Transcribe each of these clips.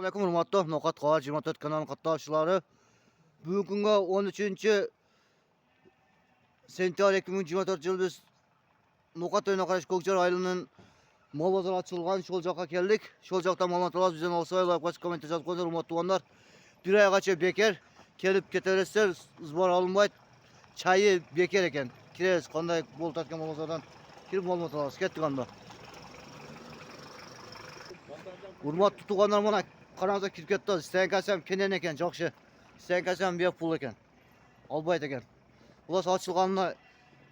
Assalamualaikum hurmatli Noqat Qog'oz 24 kanal qatnashchilari. Bugungi kunga 13-sentyabr 2024 yil biz Noqat to'yina qarash Ko'kjar aylining mol bozori ochilgan şol joqqa keldik. Şol joqdan ma'lumot olamiz. Bizdan olsa like komment yozib qo'yinglar hurmatli tuvanlar. Bir oygacha bekar kelib ketaverasizlar, izbor olinmaydi. Chayi bekar ekan. Kirasiz qanday bo'ltatgan mol bozordan kirib ma'lumot olasiz. Ketdik anda. Hurmatli tuğanlar mana kanalda kirib ketdi. Istagan kenen ekan, yaxshi. Istagan bep pul ekan. Olbaydi ekan. Ular ochilganini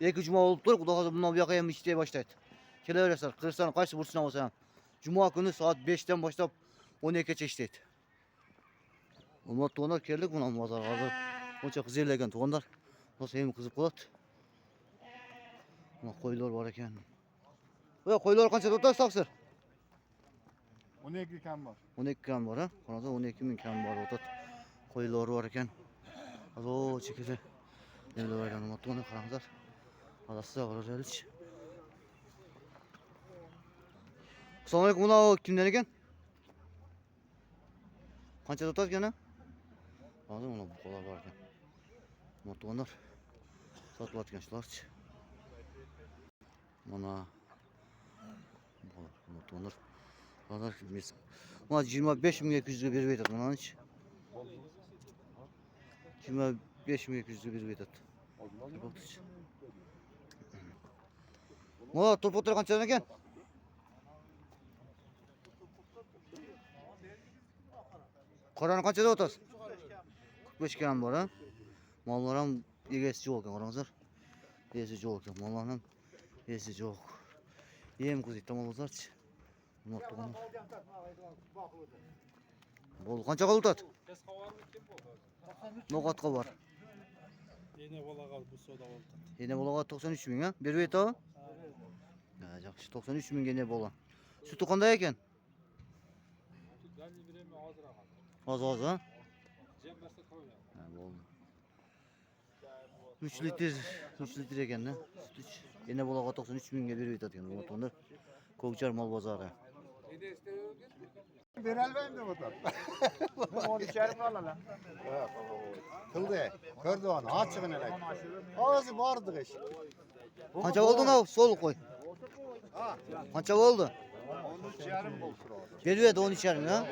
2 juma bo'lib tur. Xudo xolasa bundan bu yoqqa ham ishlay boshlaydi. Kelaverasizlar. Qirg'iziston qaysi burchdan bo'lsa ham. Juma kuni soat 5 dan boshlab 12 gacha ishlaydi. Hurmatli tuğanlar keldik buna bozorga. Hozir buncha qizillar tuğanlar. Bo'lsa ham qizib qoladi. Mana qo'ylar bor ekan. Voy, qo'ylar qancha tutasiz taqsir? 12 kam var. 12 kam var ha. Qanada 12 ming kam var o'tat. Qo'ylari bor ekan. Hozir chekada. Endi o'ygan motoni qaranglar. Adasiz o'raylik. Assalomu alaykum. Buna kimdan ekan? Qancha o'tat ekan? Hozir mana bu qo'ylar bor ekan. Motonlar sotilayotgan shularchi. Mana bu motonlar. Bunlar biz. Buna 25.200 lira berib aytadi mana hiç. 25.200 lira berib aytadi. Mana to'potlar qanchadan ekan? Qorani qanchada o'tasiz? 45 kam bor ha. Mollar ham egasi yo'q ekan, qarangizlar. Egasi yo'q ekan, mollar ham egasi yo'q. Yem qizitdi mollarchi. Bol qancha qoldi? Noqatqa bor. Yine bolaga bu soda oldu. Yine bolaga 93 ming ha? Berib aytadi. Ha, yaxshi 93 mingga ne bola. Suti qanday ekan? Galli biremi azra qaldı. Oz ha? Jem berse koyla. Ha, bo'ldi. 3 litr ekan-da. Sut. Yine bolaga 93 mingga berib aytadi ekan. Motonlar Ko'kjar mol bozori. Berelmeyim de burada. 12'er alalım. Kıldı. Gördü onu. Açığın hele. Ağzı vardı iş. Qancha bo'ldi mana sol qo'y? Qancha bo'ldi? 13 yarım bulsun orada. Berib aytdi 13,5 ming ha?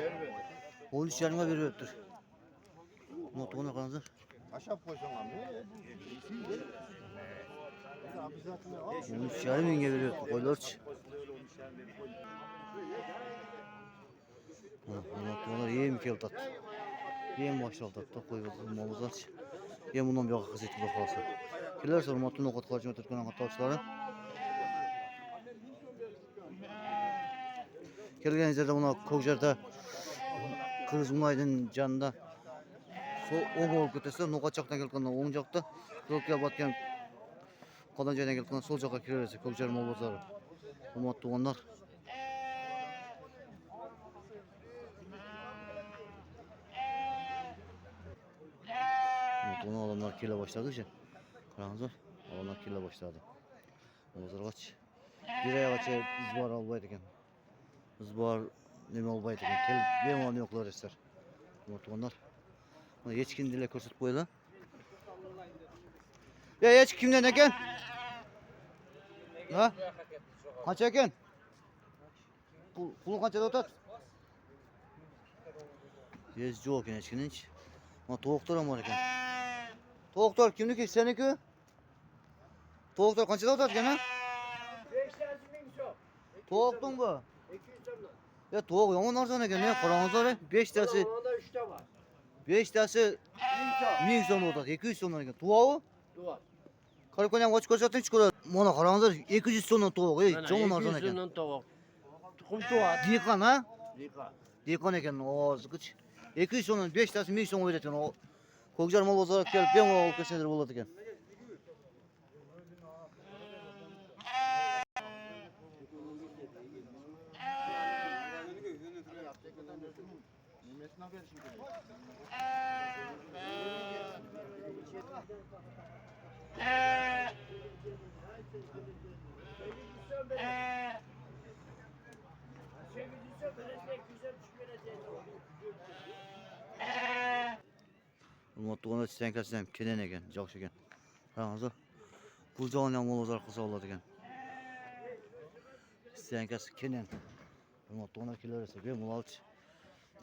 13,5 ga berib aytdi. Motoni qaranglar. Aşağı koysan abi. 13,5 mingga berib aytdi qo'ylarchi. Motolar yem keldi. Yem boshlandı. Qo'yib molozarchi. Yem bundan bu yoqqa qizitib qo'ysa. Kelar motoni Noqat Qog'oz turgan qatnashchilari. Kelganingizda buni Ko'kjarda Qirg'iz Munaydin janida o'ng olib ketasizlar. Noqat joqdan kelganda o'ng joqda, yo'lga botgan qolgan joydan kelganda sol joqqa kiraverasiz. Ko'kjar mol bozori. Hurmatli tuvanlar. Bunu adamlar kela başladı işte. Qarangizlar, adamlar kela başladı. Bozorgacha bir oygacha izbor olmaydi ekan. Izbor nima olmaydi ekan. Kelib bemalol yo'qlaverasizlar. Motonlar. Mana echkin dile ko'rsatib qo'ydi. Ya echki kimdan ekan? Ha? Qancha ekan? Pul qanchada o'tadi? Yes, yo'q ekan echkining. Mana tovuqlar ham bor ekan. Tovuqlar kimniki? Seniki? Tovuqlar qanchada o'tadi ekan ha? 500 ming so'm. Tovuqding bu. 200 so'mdan. Ya tovuq yomon arzon ekan, ne qarangizlar, 5 tasi. Onda 3 ta var. 5 tasi 1000 so'm o'tadi, 200 so'mdan ekan. Tovuqi? Duvar. Qarqon ham ochib ko'rsatingchi ko'radi. Mana qarangizlar, 200 so'mdan tovuq, yomon arzon 200 ekan. so'mdan tavoq. Tuxum tuvar. Dehqon ha? Liqa. Dehqon ekan, ozg'ich. 200 so'mdan 5 tasi 1000 so'm beradi ekan. Ko'kjar mol bozoriga kelib bemalol olib kelsangiz bo'ladi ekan. Hurmatly ona sen kasam kenen eken, jakşı eken. Qarаңыздар. Bul jog'un ham molozor qilsa bo'ladi ekan. Sen kas kenen. Hurmatly ona kelaversa, bemalol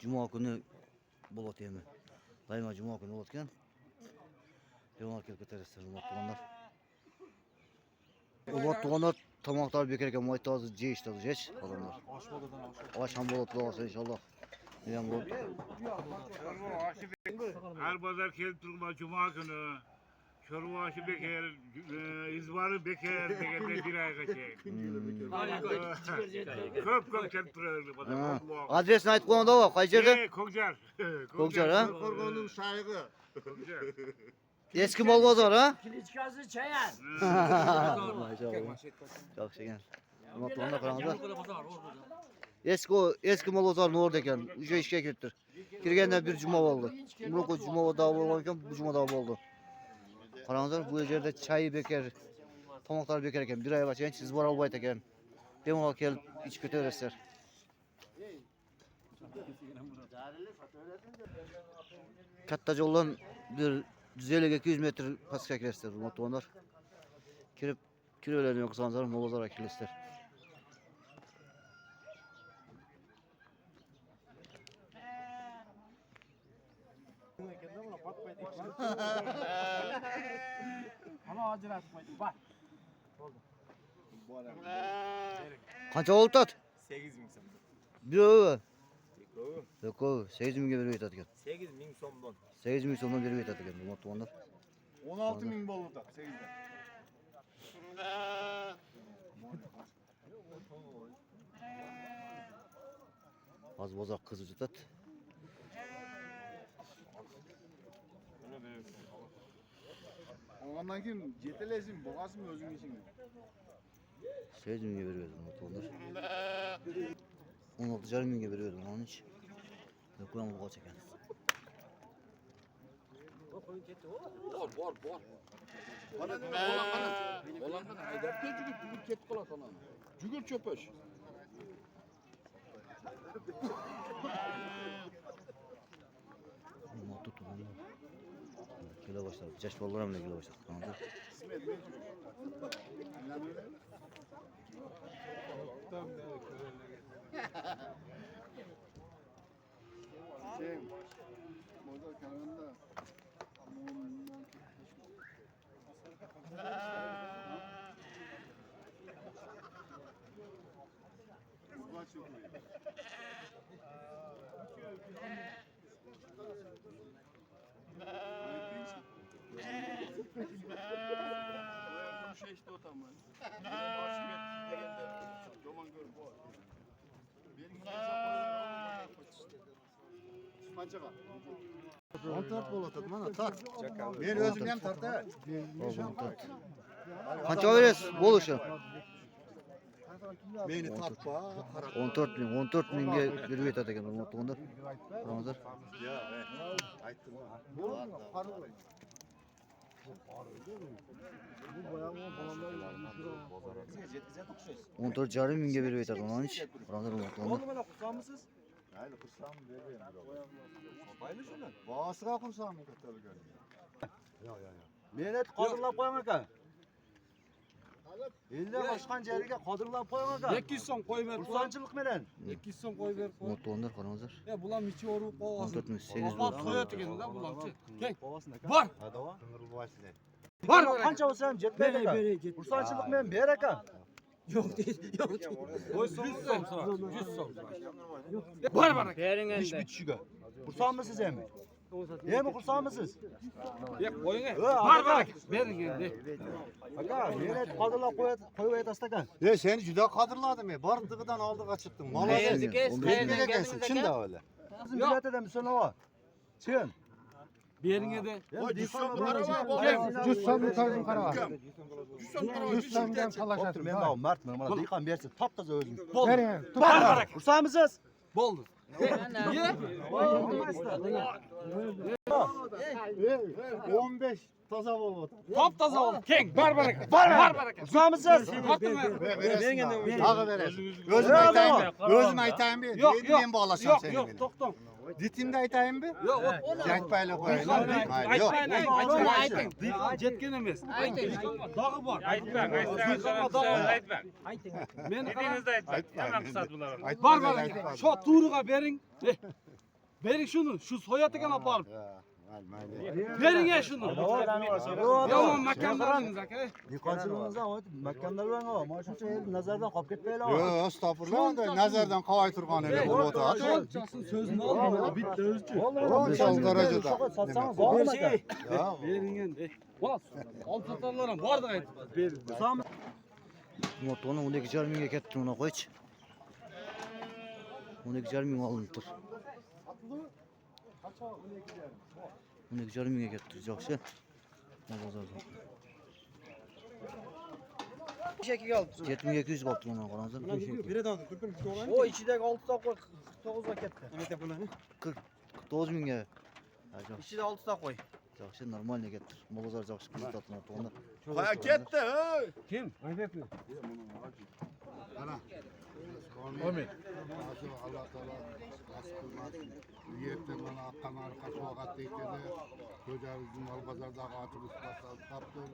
juma kuni bo'ladi endi. Dayma juma kuni bo'ladi ekan. Bemalol kelib ketarsiz, hurmatly onalar. Hurmatly onalar, tomoqlar bekar ekan, moy tozi jeyishdi, jech odamlar. Osh ham bo'ladi, xudo xohlasa inshaalloh. Neyam bo'ladi. Her pazar kelip durma cuma günü. Çorbaşı beker, izbarı beker, degende bir ay kaçayım. Köp kelip durarlı pazar. Adresini aytib qo'yingda va, qay yerda? Kokjar. Kokjar, ha? Korgonun saygı. Kokjar. Eski mol bozor, ha? Kilichkasi chayan. Maşallah. Yaxshi ekan. Hurmatli onalar, qaranglar. Eski mol bozor orada ekan. O'sha ishga ketdi. Kirganda bir juma bo'ldi. Bunaqa juma da bo'lgan ekan, bu juma da bo'ldi. Qaranglar, bu yerda chay bekar, tomoqlar bekar ekan. Bir oy bachcha siz bora olmaydi ekan. Bemalol kelib ichib ketaverasizlar. Katta yo'ldan bir 150-200 metr pastga kirasizlar, hurmatli onalar. Kirib yo'qsanızlar, molozorga kelasizlar. Ana ajratib qo'ydik. Bak. Qancha olib tat? 8.000 so'm. Birovi. Tekovi. Yo'q, 8 mingga berib aytadi ekan. 8.000 so'mdan. 8 ming so'mdan berib aytadi ekan, hurmatli onalar. 16.000 bo'ldi 8'den. Hozir bozor qizib yotadi. Ondan keyin jetelesin, boğazım özün içinde. 8 mingga berib aytadi, hurmatli onalar. 16,5 mingga berib aytadi, onun için. Yo'q, qo'ch ekan. Bor. Olandan haydab jugul ketib qoladi ona. Jugul cho'pish. Moto tuğanlar. Kela başladı. Yaş ballar hamle kela başladı. Tamamdır. Şey, moda kanalında. Tart bo'ladi, mana tart. Men o'zim ham tartay. Qancha berasiz? Bo'lishi. Meni tartpa, qarab. 14 mingga berib aytadi ekan, hurmatli onalar. Qaranglar. Ya, aytdim. Bo'ldi, qarab qo'y. 14,5 mingga berib aytadi, onun için. Qaranglar, hurmatli onalar. Mana qursamisiz? Mayli, qursam bermayman. Mayli shuni. Bosiga qursam ko'tarilgan. Yo'q. Meni qodirlab qo'ying aka. Endi boshqa jariga qodirlab qo'ying aka. 200 so'm qo'yib ber. Xursandchilik bilan. 200 so'm qo'yib ber. Hurmatli onalar, qaranglar. Ya bular michi o'rib qolsin. 14,8 Bot bo'ldi. qo'yadi ekanda bularchi. Keng. Bor. Qing'irboshida. Bor, qancha bo'lsa ham jetmaydi aka. Xursandchilik bilan ber aka. Yo'q deydi. Yo'q. Qo'y 100 so'm so'ra. 100 so'm. Bor aka. Bering Ish bitishiga. Xursandmisiz endi? Endi xursandmisiz? Yo'q, qo'ying. Bor aka. Bering endi. Aka, meni qodirlab qo'yib aytasiz aka. Seni juda qadrladim. Bordigidan oldiga chiqdim. Ekansan, chinda o'la. Bizim biletede misal var. Sen. Bering edi. Jussam yutardım qaraba. Jussamdan Otur, men daha mert men mana diqan bersin. Taptaza o'zing. Bo'ldi. Bor aka. Xursandmisiz? Bo'ldi. Ye. 15 toza bo'ldi. Top toza ol. Keng. Bor aka. Bor aka. Xursandmisiz? Tag'i berasiz. O'zim aytaymi? Yo'q, Men bog'lasam yo'q, seni. yo'q, to'xtam. Ritimde aytayım mı? Yok, Aytmayla koyayım. Mayli, yok. ayting. Dehqon jetgan emas. Ayting. Dog'i bor. Aytmang, Dehqonga dog'i bor. aytmang. Men Dedingizni aytmang. Hamma qisat bular. Bor bor. Shu turiga bering. Bering shuni, shu soyatigan olib borib. Mayli. Bering ya shuni. Yomon makonlaringiz aka. Dehqonchiligimizdan makkamlar bilan qolib, mana shuncha yil nazardan qolib ketmaylar. Yo, estağfurullah. Nazardan qolay turgan ele bu ota. Shunchasini so'zini oldim. Bitta o'zichi. Onchalik darajada. Satsangiz bo'ldi aka. Bering endi. Bos. Olib sotarlar ham bordi aytib. Bering. Motorni 12,5 mingga ketdi buni qo'ychi. 12,5 ming olib tur. 12,5 mingga ketdi, yaxshi. Bozorda. 7200 qolibdi buni qaranglar. O ichidagi 6 ta qo'y 49 ga ketdi. 49 mingga. Ha, yaxshi. Ichida 6 ta qo'y. Yaxshi, normalniy ketdi. Bozor yaxshi qilib motorni. Qo'ya ketdi, ey. Kim? Aybekmi? Ana. Amin. Allah Taala nasip kılmasın. Niyetten bana akkan arka soğukat deyikleri. Kocamızın mal pazardaki atımız taptır.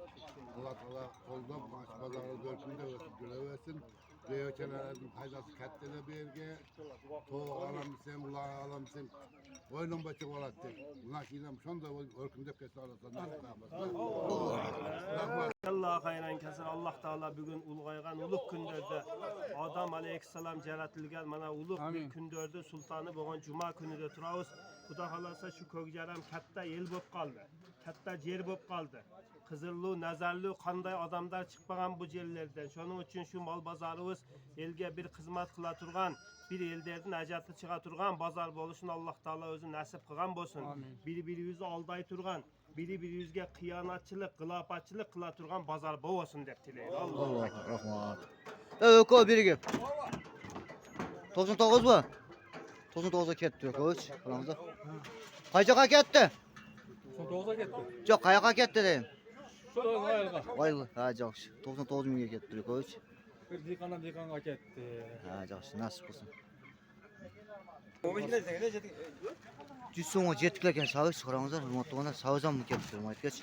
Allah Taala koldan baş pazarı dörtünde versin, güle versin. Reyöçelerin faydası kattele berge. Toğ alamışsın, ulan alamışsın. Oyunun başı olattı. Bunlar şeyden şonda örkündep kese arasında. Allah hayran kesin Allah Taala bugün ulgaygan uluk günderde Adam aleyhisselam jaratilgan mana uluk bir günderde sultanı boğan cuma günüde turabız. Xudo xolasa şu kökjaram katta el bo'lib qoldi. Katta yer bo'lib qoldi. Qizillu, nazarlu qanday odamlar chiqmagan bu yerlerden. Şunun için şu mal bazarımız elge bir xizmat qila turgan, bir ellerden ajatı çığa turgan bazar bo'lishini Allah Taala o'zi nasib qilgan bo'lsin. Biri-birimizni alday turgan, biri-birimizga xiyonatchilik, qilofatchilik qila turgan bazar bo'lsin deb tilayman. Alloh rahmat. Öko biri gap. 99 mu? 99'a ketdi yo'q, qaranglar. Qayerga ketdi? 99'a ketdi. Yo'q, qayerga ketdi deyim. Shu oyilga. Oyli, ha, yaxshi. 99 mingga ketdi yo'q. Bir dehqonga ketdi. Ha, yaxshi, nasib qilsin. 100 so'mga jetkilarkan saviz qaranglar, motorlar saviz ham ketdi, aytgach.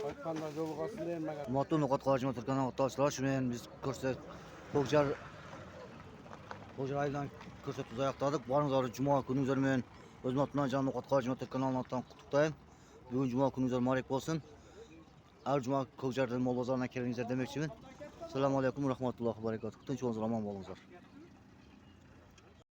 Aytganda yo'lg'asin deymagan. Motorni qotqarishma turgan o'rtoqlar, shuni biz ko'rsat. Qo'jar aydan ko'rsatib uzoqladik. Boringizlar juma kuningizlar men o'z motordan jonli qotqarishma turgan kanaldan qutlaqtayım. Bugun juma kuningizlar muborak bo'lsin. Har juma Ko'kjardan mol bozoridan kelingizlar demoqchiman. Assalomu alaykum va rahmatullohi va barakatuh. Tinch bo'lingizlar, omon bo'lingizlar.